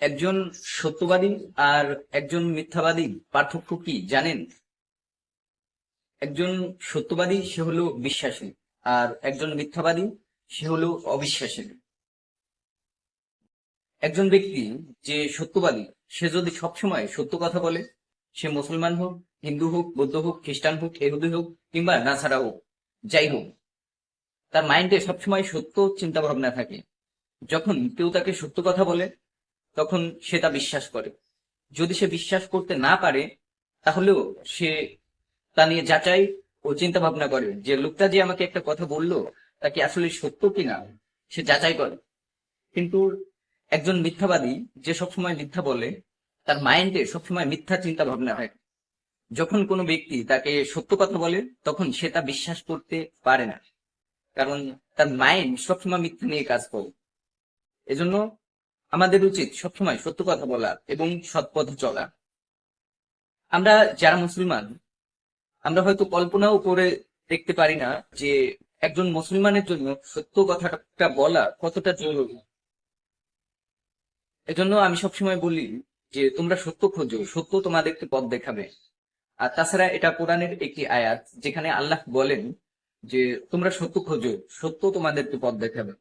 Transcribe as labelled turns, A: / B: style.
A: একজন সত্যবাদী আর একজন মিথ্যাবাদী পার্থক্য কি জানেন? একজন সত্যবাদী সে হলো বিশ্বাসী, আর একজন মিথ্যাবাদী সে হলো অবিশ্বাসী। একজন ব্যক্তি যে সত্যবাদী, সে যদি সবসময় সত্য কথা বলে, সে মুসলমান হোক, হিন্দু হোক, বৌদ্ধ হোক, খ্রিস্টান হোক, ইহুদি হোক, কিংবা নাসারা হোক, যাই হোক, তার মাইন্ডে সবসময় সত্য চিন্তা ভাবনা থাকে। যখন কেউ তাকে সত্য কথা বলে, তখন সে তা বিশ্বাস করে। যদি সে বিশ্বাস করতে না পারে, তাহলেও সে তা নিয়ে যাচাই ও চিন্তা ভাবনা করে যে লোকটা যে আমাকে একটা কথা বললো, তা কি আসলে সত্য কিনা, সে যাচাই করে। কিন্তু একজন মিথ্যাবাদী যে সবসময় মিথ্যা বলে, তার মাইন্ডে সবসময় মিথ্যা চিন্তা ভাবনা থাকে। যখন কোনো ব্যক্তি তাকে সত্য কথা বলে, তখন সে তা বিশ্বাস করতে পারে না, কারণ তার মাইন্ড সবসময় মিথ্যা নিয়ে কাজ করে। এজন্য আমাদের উচিত সবসময় সত্য কথা বলা এবং সৎ পথে চলা। আমরা যারা মুসলমান, আমরা হয়তো কল্পনাও করে দেখতে পারি না যে একজন মুসলমানের জন্য সত্য কথাটা বলা কতটা জরুরি। এজন্য আমি সবসময় বলি যে তোমরা সত্য খোঁজো, সত্য তোমাদেরকে পথ দেখাবে। আর তাছাড়া এটা কোরআনের একটি আয়াত, যেখানে আল্লাহ বলেন যে তোমরা সত্য খোঁজো, সত্য তোমাদেরকে পথ দেখাবে।